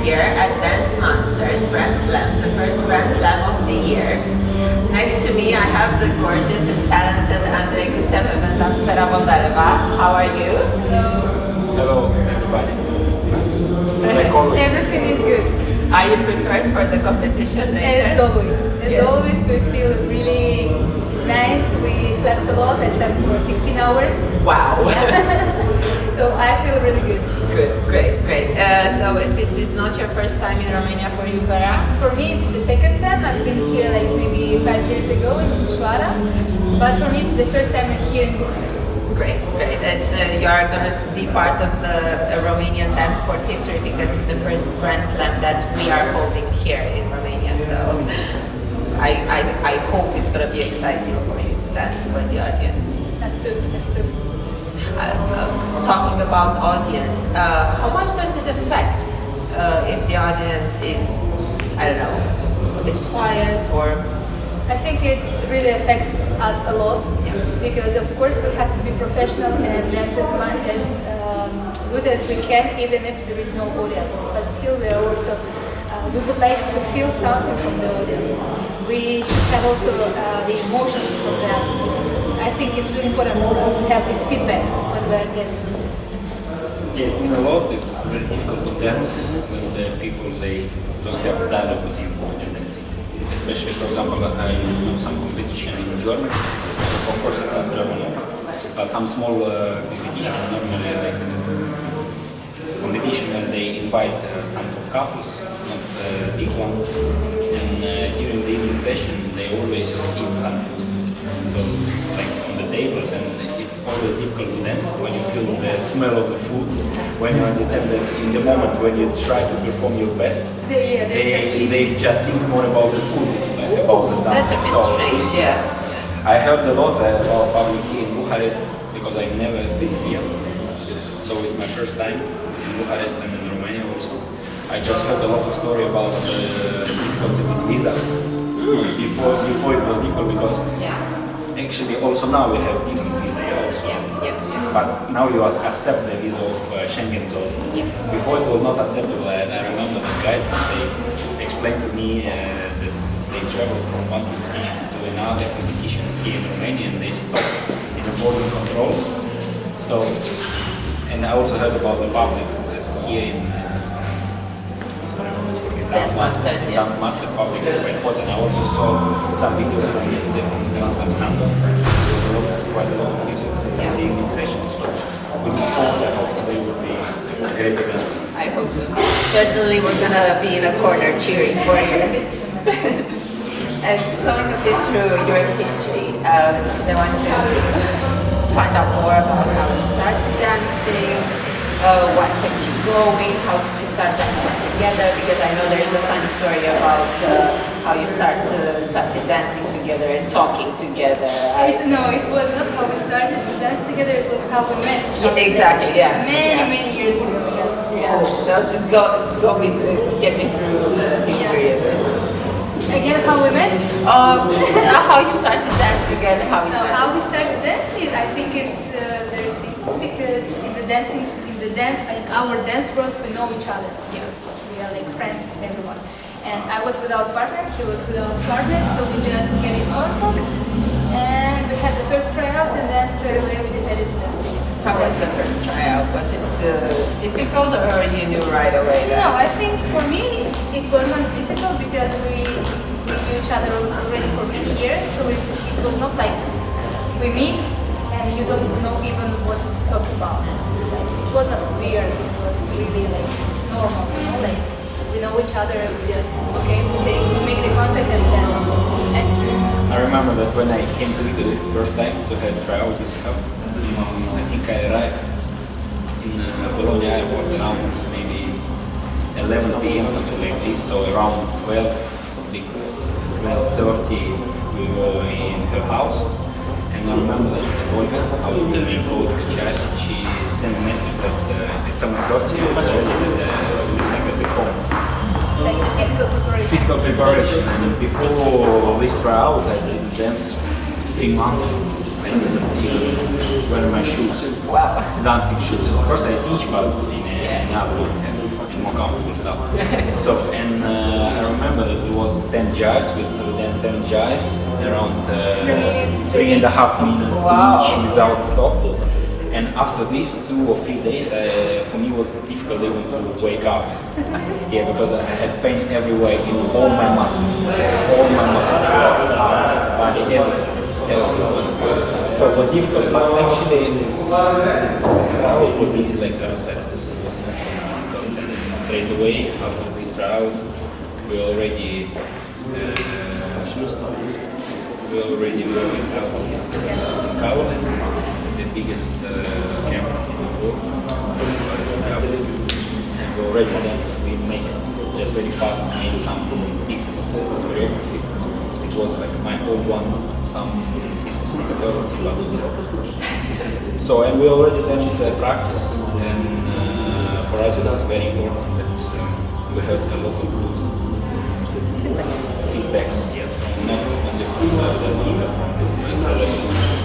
here at Dance Masters GrandSlam, the first GrandSlam of the year. Next to me I have the gorgeous and talented Andrey Gusev Vera Bondareva. How are you? Hello everybody. Like always. Everything is good. Are you prepared for the competition later? As always. As always, we feel really nice. We slept a lot. I slept for 16 hours. Wow. So I feel really good. Good, great. So this is not your first time in Romania for you, Vera? For me, it's the second time. I've been here like maybe 5 years ago in Bucharest, but for me, it's the first time I'm here in Bucharest. Great. And you are going to be part of the Romanian Dancesport history because it's the first GrandSlam that we are holding here in Romania. So I hope it's going to be exciting for you to dance with the audience. That's true. Talking about audience, how much does it affect if the audience is, I don't know, a bit quiet or? I think it really affects us a lot because of course we have to be professional and dance as good as we can even if there is no audience. But still we are also, we would like to feel something from the audience. We should have also the emotion from that. I think it's really important for us to have this feedback when we are dancing. Yeah, it's been a lot. It's very difficult to dance when the people they don't have a dialogue with you when you're dancing. Especially, for example, I know some competition in Germany. Of course, it's not German opera, but some small competition normally like competition when they invite some top couples, not the big one. And during the evening session, they always eat some food. So, like on the tables, and it's always difficult to dance when you feel the smell of the food. When you understand that in the moment when you try to perform your best, they just think more about the food, like about the dancing. That's a bit strange, yeah. I heard a lot about public here in Bucharest because I've never been here. So it's my first time in Bucharest and in Romania also. I just heard a lot of story about the difficulty with visa. Before it was difficult because actually also now we have different visa also. But now you accept the visa of Schengen zone. Before it was not acceptable, and I remember the guys, they explained to me that they travel from one competition to another competition here in Romania and they stop in the border control. So, and I also heard about the public here in Dance Master public is quite important. I also saw some videos from yesterday from the GrandSlam stand-off. There was quite a lot of this in the evening session, so we look forward. I hope they will be a great event. I hope so. Certainly we're going to be in a corner cheering for you. And going a bit through your history, because I want to find out more about how you started dancing, what kept you going, how did you start dancing together, because I know there is a funny story about how you started dancing together and talking together. No, it was not how we started to dance together, it was how we met. Exactly, yeah. Many years ago. Yeah, so to get me through the history of it. Again, how we met? How you started dancing and how you met. How we started dancing, I think it's very simple because in our dance group we know each other. Yeah. We are like friends, everyone. And I was without partner, he was without partner, so we just get in contact and we had the first tryout and then straight away we decided to dance together. How was the first tryout? Was it difficult or you knew right away? No, I think for me it was not difficult because we knew each other already for many years, so it was not like we meet and you don't know even what to talk about. It was not weird, it was really like normal, you know, like we know each other, we just, okay, we make the contact and dance. I remember that when I came to Italy the first time to have tryout with her, I think I arrived in Bologna airport around maybe 11 p.m. something like this, so around 12:30 we were in her house. And I remember that Olga, our Italian coach, she sent a message that at 7:30 like a performance. Like the physical preparation. And before this tryout, I did dance 3 months. I didn't wear my shoes, dancing shoes. Of course, I teach, but in another more comfortable stuff. So, and I remember that it was 10 jives, we danced 10 jives, around 3.5 minutes each without stop. And after these 2 or 3 days, for me it was difficult even to wake up. Yeah, because I had pain everywhere in all my muscles, legs, arms, body, everything. So it was difficult, but actually tryout was easy, like I said, it was not so difficult. And straight away after this tryout, we already were in Kavalin, the biggest camp in the world. And we already danced, we made just very fast, made some pieces of choreography. It was like my own one, some pieces from the choreography. So, and we already dance practice, and for us it was very important that we had a lot of good feedbacks, from not only from the leader, from the level.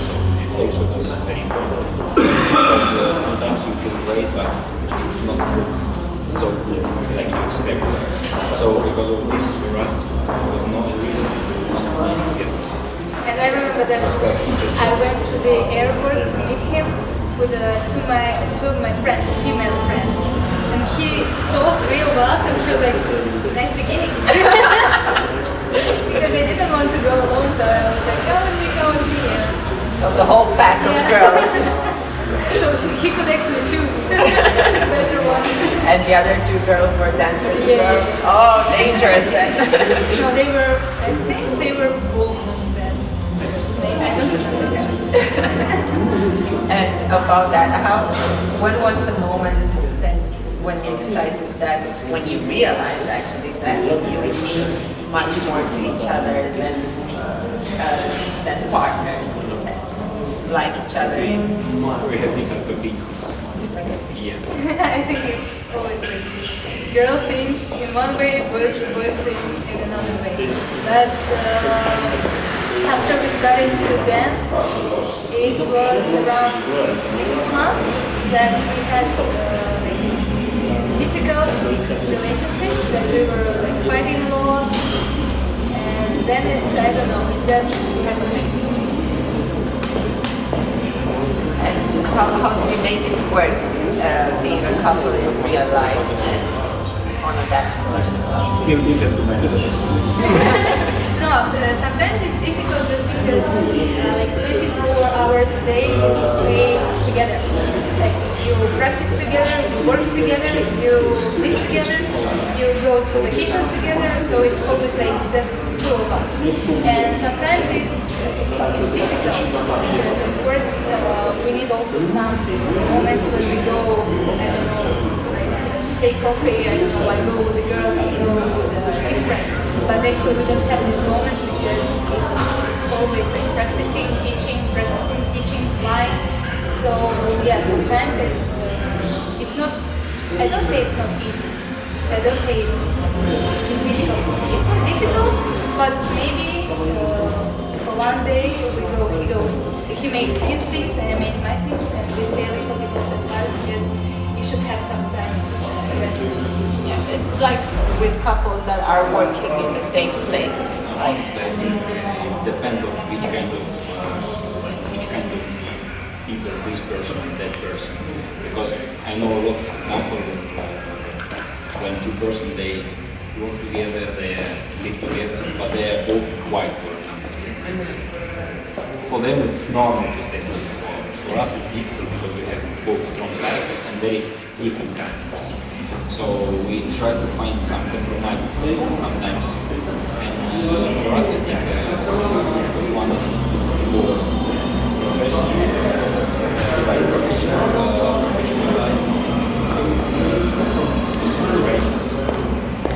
So it also was very important. Because sometimes you feel great, but it's not look so good like you expect. So because of this, for us, there was no reason to get it. And I remember that I went to the airport to meet him with two of my friends, female friends. And he saw 3 of us and he was like, nice beginning. Because I didn't want to go alone, so I was like, come with me. So the whole pack of girls. So he could actually choose the better one. And the other 2 girls were dancers as well? Yeah. Oh, dangerous then. No, I think they were both dancers. I don't remember. And about that, when was the moment then when you decided that, when you realized actually that you were much more to each other than partners, and like each other? We have different opinions. Yeah. I think it's always like this. Girl thinks in one way, boys think in another way. But after we started to dance, it was around 6 months that we had difficult relationship, that we were like fighting a lot, and then it's, I don't know, it just happened. And how did you make it work, being a couple in real life and on a dance floor as well? Still different to manage. No, sometimes it's difficult just because like 24 hours a day you stay together. Like you practice together, you work together, you live together, you go to vacation together, so it's always like just 2 of us. And sometimes it's difficult because of course we need also some moments when we go, I don't know, to take coffee, I don't know, I go with the girls, I go with his friends. But actually we don't have this moment because it's always like practicing, teaching, flying. So yeah, sometimes it's not, I don't say it's not easy. I don't say it's difficult. It's not difficult, but maybe for one day he makes his things and I make my things and we stay a little bit also apart because you should have some time rest. Yeah, it's like with couples that are working in the same place. Like It depends of which kind of people, this person and that person. Because I know a lot of examples when 2 persons they work together, they live together, but they are both quiet for example. For them it's normal to stay together. For us it's difficult because we have both strong characters and very different characters. So we try to find some compromises sometimes. And for us I think one is more professional life.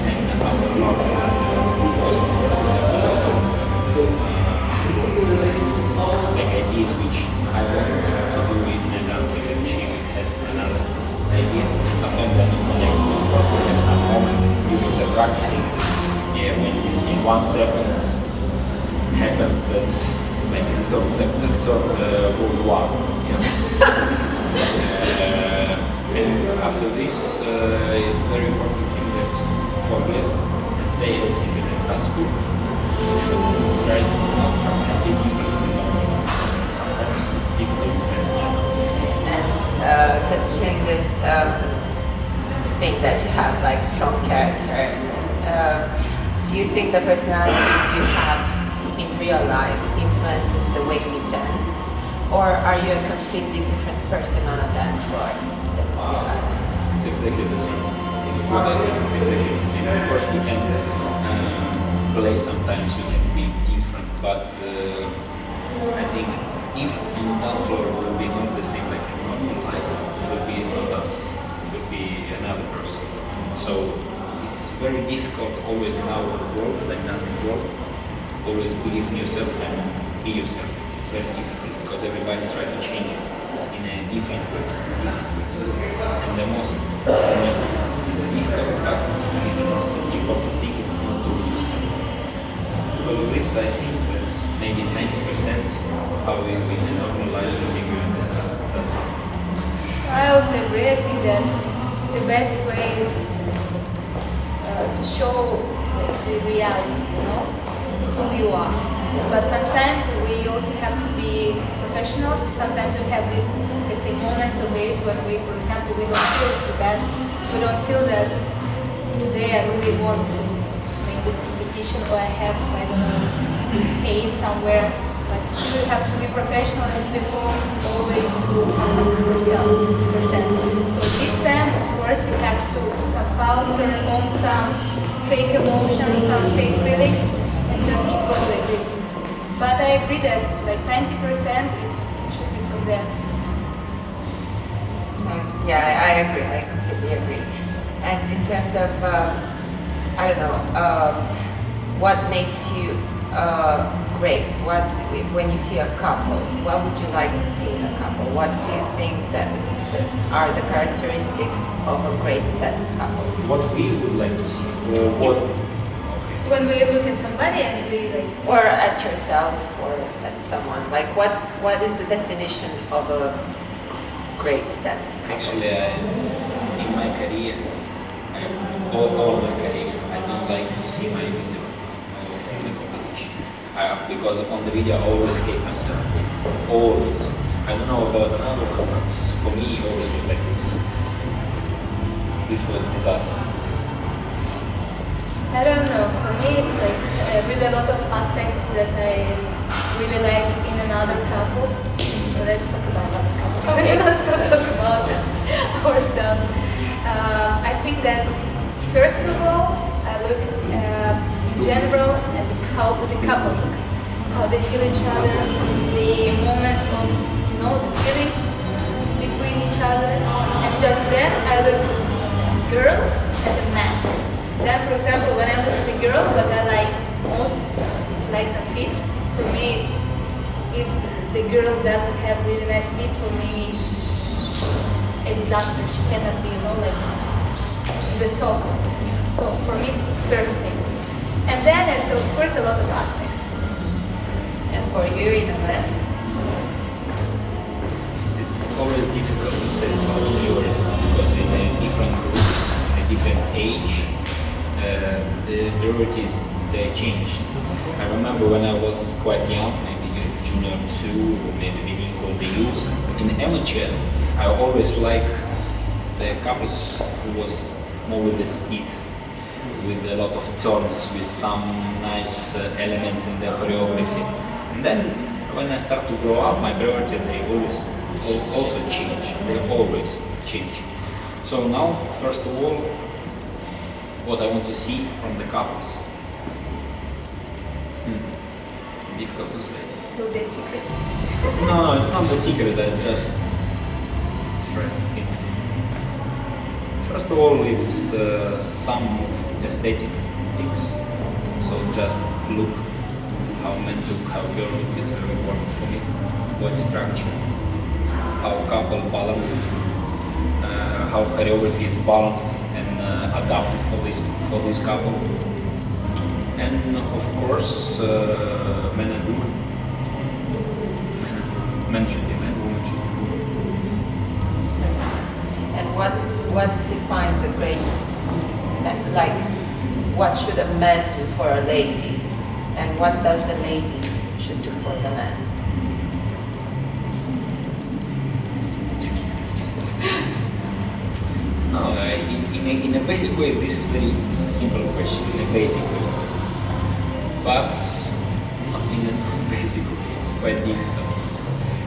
And our love like ideas which I want to do in the dancing and she has another ideas. Sometimes they're not connected because we have some moments during the practicing. Yeah, when in 1 second happened that like third World War. Yeah. And after this, it's very important school. Try a bit different than normal. Sometimes it's difficult to manage. And considering this thing that you have, like strong character, do you think the personalities you have in real life influences the way you dance? Or are you a completely different person on a dance floor than in real life? It's exactly the same. What I think it's exactly the same. Of course, we can play sometimes, we can be different, but I think if in dance floor we will be doing the same like in normal life, it will be not us, it will be another person. So it's very difficult always in our world, like dancing world, always believe in yourself and be yourself. It's very difficult because everybody tries to change you in a different ways. And the most, for me, it's difficult, but for me the most important thing is not to lose yourself. Because of this, I think that's maybe 90% how we in the normal life is figuring that. I also agree. I think that the best way is to show the reality, you know, who you are. But sometimes we also have to be professionals. Sometimes we have this, let's say, moment of days when we, for example, we don't feel the best. We don't feel that today I really want to make this competition, or I have, I don't know, pain somewhere. But still you have to be professional and perform always 100%. So this time, of course, you have to somehow turn on some fake emotions, some fake feelings, and just keep going like this. But I agree that like 90% it should be from there. Nice. Yeah, I agree. I completely agree. And in terms of, I don't know, what makes you great? When you see a couple, what would you like to see in a couple? What do you think that are the characteristics of a great dance couple? What we would like to see, or what? When we look at somebody and we like, Or at yourself, or at someone. Like, what is the definition of a great dance couple? Actually, in my career, all my career, I don't like to see my video from the competition. Because on the video I always hate myself. Always. I don't know about another one, but for me it always was like this. This was a disaster. I don't know, for me it's like really a lot of aspects that I really like in another couples. Let's talk about other couples. Okay. Let's not talk about ourselves. I think that first of all, I look in general as how the couple looks, how they feel each other, the moment of, you know, the feeling between each other, and just then I look girl and a man. Then, for example, when I look at the girl, what I like most is legs and feet. For me, it's if the girl doesn't have really nice feet, for me, she's a disaster. She cannot be, you know, like the top. So for me, it's the first thing. And then it's, of course, a lot of aspects. And for you, in a man? It's always difficult to say about priorities because in different groups, in a different age, the priorities they change. I remember when I was quite young, maybe junior 2 or maybe beginning of the youth, in amateur, I always like the couples who was more with the speed, with a lot of turns, with some nice elements in the choreography. And then when I start to grow up, my priority, they always also change. They always change. So now, first of all, what I want to see from the couples. Difficult to say. Will be a secret. No, it's not the secret, I just try to think. First of all, it's some of aesthetic things. So just look, how men look, how girl look is very important for me. Body structure, how couple balanced, how choreography is balanced and adapted for this couple. And of course, men and women. Men should be men, women should be women. And what defines a great, like, what should a man do for a lady, and what does the lady should do for the man? No, in a basic way, this is a very simple question, in a basic way. But in a non-basic way, it's quite difficult.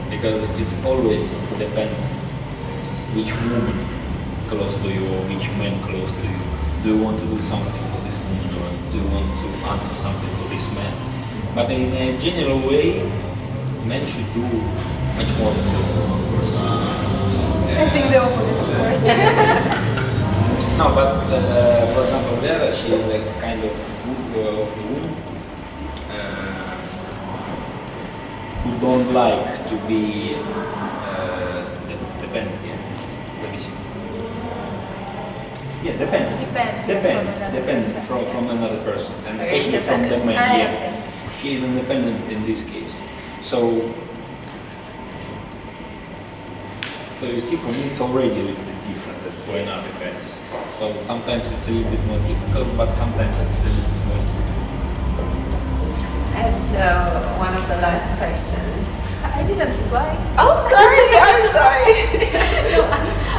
Because it's always depends which woman close to you or which man close to you. Do you want to do something for this woman or do you want to answer something for this man? But in a general way, men should do much more than women, of course. I think the opposite, of course. No, but for example, Vera, she is like kind of good of a woman who don't like to be dependent. Зависим. Yeah, dependent. Depends from another person, and especially from the man. Yeah, yes. she is independent in this case. So you see, for me, it's already a little bit different than for another guys. So sometimes it's a little bit more difficult, but sometimes it's a little bit more easy. And one of the last questions. I didn't reply. Oh, sorry, I'm sorry. No,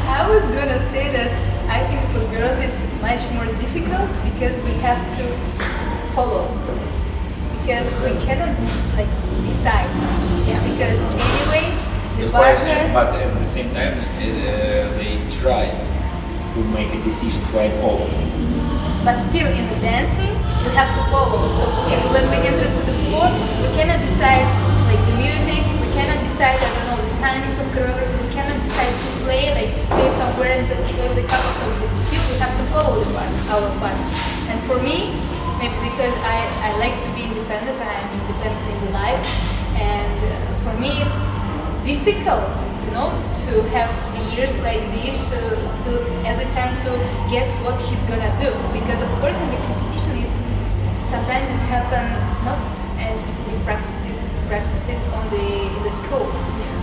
I was gonna say that I think for girls it's much more difficult because we have to follow. Because we cannot like decide. Yeah. Because anyway, the partner. But at the same time, they try to make a decision quite often. But still, in the dancing, we have to follow. So when we enter to the floor, we cannot decide like the music. We cannot decide, I don't know, the timing of choreography. We cannot decide to play, like to stay somewhere and just play with the couple. So still, we have to follow the our partner. And for me, maybe because I like to be independent. I am independent in life, and for me, it's difficult, to have years like this to every time to guess what he's gonna do, because of course in the competition sometimes it's happen not as we practice it in the school,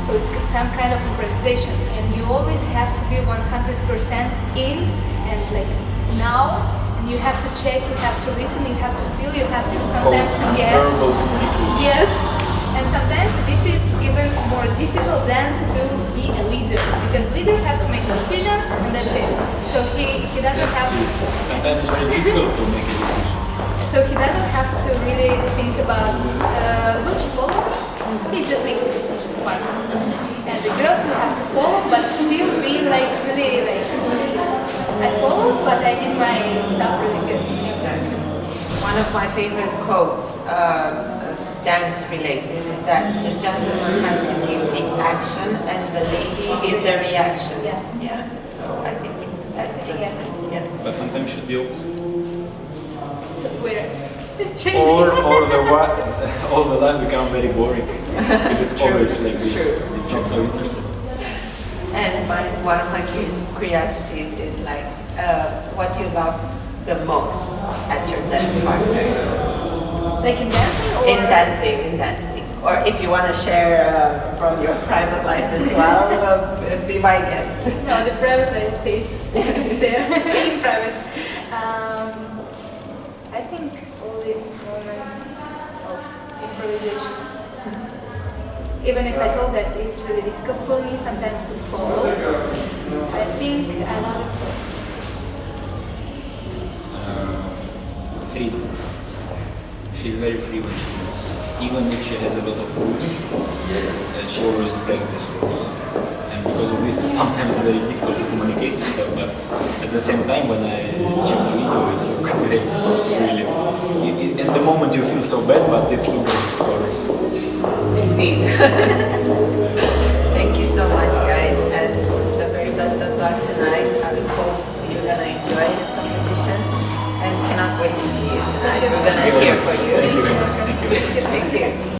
so it's some kind of improvisation, and you always have to be 100% in, and like now, and you have to check, you have to listen, you have to feel, you have to sometimes to guess. Yes. And sometimes this is even more difficult than to be a leader, because leader have to make decisions and that's it. So he doesn't have. Sometimes it's very difficult to make a decision. So he doesn't have to really think about will she follow me? He's just making a decision. Fine. And the girls will have to follow, but still be like really like I followed, but I did my stuff really good. Exactly. One of my favorite quotes. Dance related is that the gentleman has to give the action and the lady is the reaction. Yeah. So I think that's it. Yeah. But sometimes should be opposite. So we're changing. All the life become very boring. If it's always like this, it's not so interesting. And one of my curiosities is like what you love the most at your dance partner. Like in dancing or? In dancing. Or if you want to share from your private life as well, be my guest. No, the private life stays there, in private. I think all these moments of improvisation, even if I told that it's really difficult for me sometimes to follow, I think I love it most. Freedom. She's very free when she dance. Even if she has a lot of rules, she always breaks these rules. And because of this, sometimes it's very difficult to communicate with her, but at the same time, when I check the video, it's look great, really. At the moment you feel so bad, but it's look great always. Indeed. Thank you so much, guys, and the very best of luck tonight. I hope you're going to enjoy this competition. And cannot wait to see you tonight. We're going to cheer for you. Thank you very much. Thank you. Thank you.